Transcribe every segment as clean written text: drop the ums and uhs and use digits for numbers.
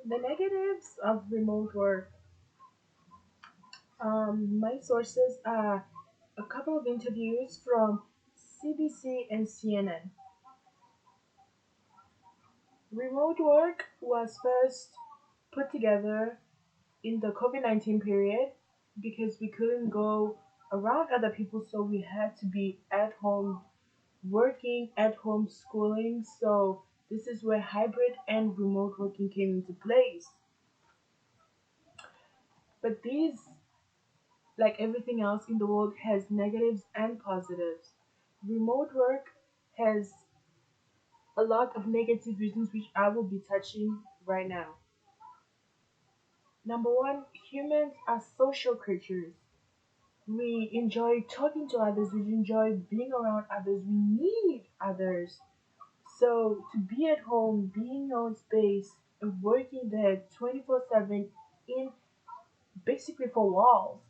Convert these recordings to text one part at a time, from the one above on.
The negatives of remote work. My sources are a couple of interviews from CBC and CNN. Remote work was first put together in the COVID 19 period because we couldn't go around other people, so we had to be at home working, at home schooling. So, this is where hybrid and remote working came into place. But these, like everything else in the world, has negatives and positives. Remote work has a lot of negative reasons, which I will be touching right now. Number one, humans are social creatures. We enjoy talking to others, we enjoy being around others, we need others. So to be at home, being in your own space, and working there 24/7 in basically four walls,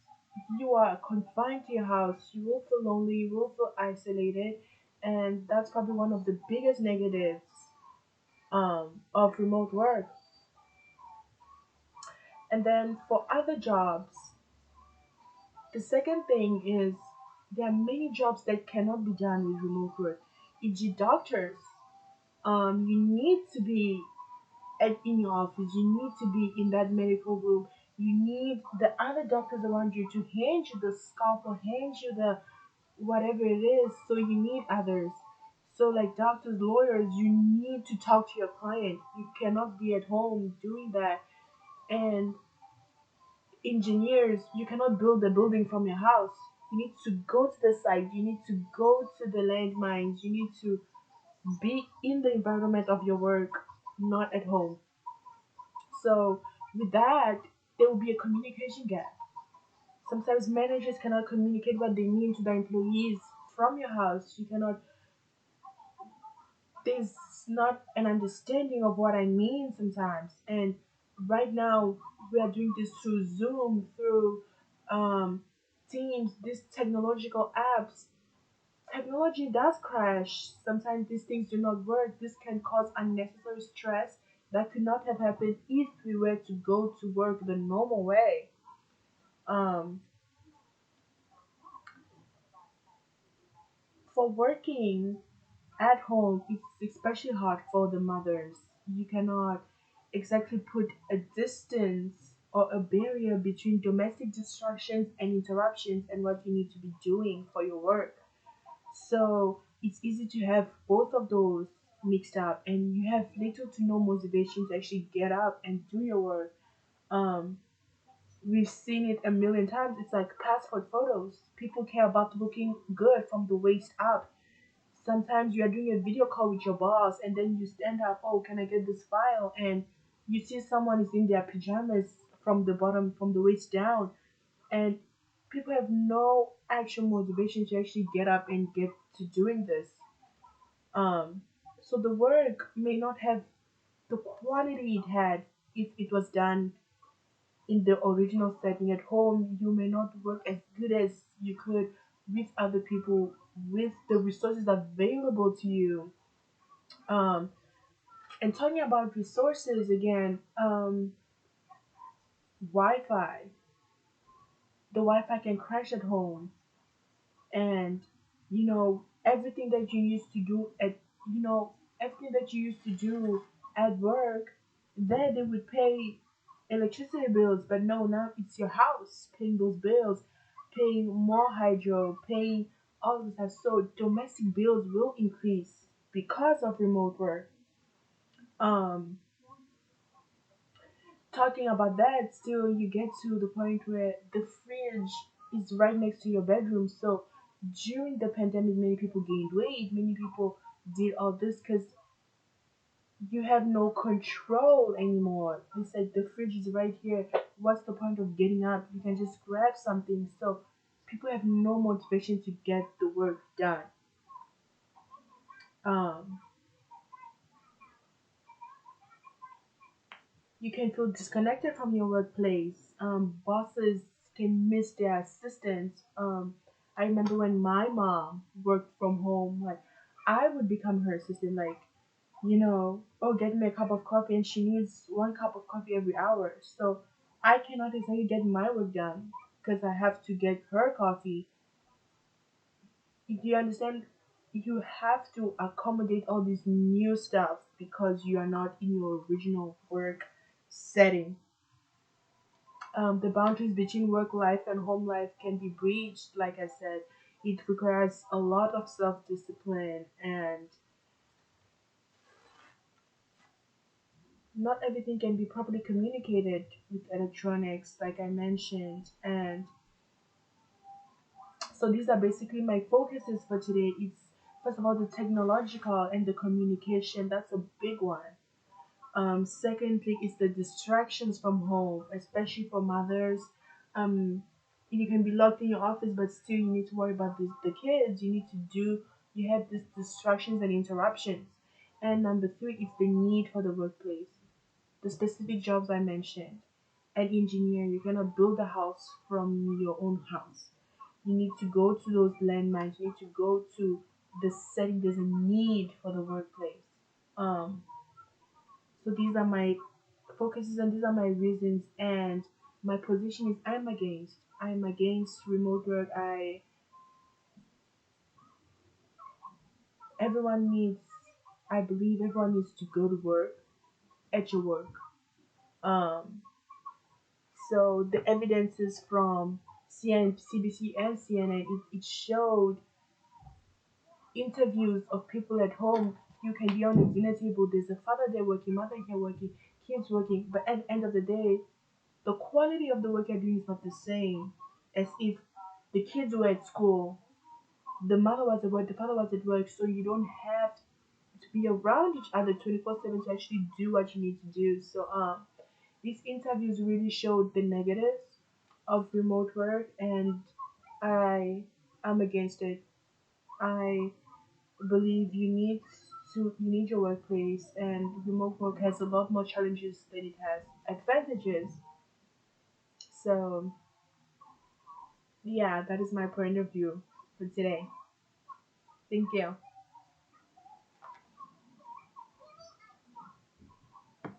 you are confined to your house, you will feel lonely, you will feel isolated, and that's probably one of the biggest negatives of remote work. And then for other jobs, the second thing is there are many jobs that cannot be done with remote work, e.g., doctors. You need to be in your office, you need to be in that medical room, you need the other doctors around you to hand you the scalpel, hand you the whatever it is, so you need others. So, like doctors, lawyers, you need to talk to your client. You cannot be at home doing that. And engineers, you cannot build a building from your house. You need to go to the site, you need to go to the landmines, you need to be in the environment of your work, not at home. So, with that, there will be a communication gap. Sometimes managers cannot communicate what they mean to their employees from your house. You cannot, there's not an understanding of what I mean sometimes. And right now, we are doing this through Zoom, through um, Teams, these technological apps. Technology does crash. Sometimes these things do not work. This can cause unnecessary stress that could not have happened if we were to go to work the normal way. Um, for working at home, it's especially hard for the mothers. You cannot exactly put a distance or a barrier between domestic distractions and interruptions and what you need to be doing for your work. So it's easy to have both of those mixed up, and you have little to no motivation to actually get up and do your work. Um, we've seen it a million times. It's like passport photos. People care about looking good from the waist up. Sometimes you are doing a video call with your boss, and then you stand up, oh, can I get this file? And you see someone is in their pajamas from the bottom, from the waist down, and people have no actual motivation to actually get up and get to doing this. Um, so the work may not have the quality it had if it was done in the original setting at home. You may not work as good as you could with other people with the resources available to you. Um, and talking about resources again, Wi-Fi. The Wi-Fi can crash at home, and everything that you used to do at you know everything that you used to do at work, there they would pay electricity bills, but no, now it's your house paying those bills, paying more hydro, paying all this stuff. So domestic bills will increase because of remote work. um Talking about that, still you get to the point where the fridge is right next to your bedroom. So during the pandemic, many people gained weight, many people did all this because you have no control anymore. It's like the fridge is right here. What's the point of getting up? You can just grab something. So people have no motivation to get the work done. um you can feel disconnected from your workplace. Bosses can miss their assistants. I remember when my mom worked from home, like I would become her assistant. Like oh, get me a cup of coffee, and she needs one cup of coffee every hour. So I cannot exactly get my work done because I have to get her coffee. Do you understand? You have to accommodate all this new stuff because you are not in your original work setting. The boundaries between work life and home life can be breached. Like I said, it requires a lot of self discipline, and not everything can be properly communicated with electronics, like I mentioned. And so these are basically my focuses for today. It's first of all the technological and the communication. That's a big one. Secondly, is the distractions from home, especially for mothers. Um, you can be locked in your office, but still you need to worry about the kids. You have these distractions and interruptions. And number three is the need for the workplace. The specific jobs I mentioned. An engineer, you're gonna build a house from your own house. You need to go to those landmines. You need to go to the setting. There's a need for the workplace. Um, so these are my focuses and these are my reasons, and my position is I'm against remote work. Everyone needs I believe everyone needs to go to work at your work. Um so the evidences from CBC and CNN, it showed interviews of people at home. You can be on the dinner table, there's a father there working, mother here working, kids working, but at the end of the day, the quality of the work you're doing is not the same as if the kids were at school, the mother was at work, the father was at work, so you don't have to be around each other 24/7 to actually do what you need to do. So these interviews really showed the negatives of remote work, and I am against it. I believe you need your workplace, and remote work has a lot more challenges than it has advantages. So yeah, that is my point of view for today. Thank you.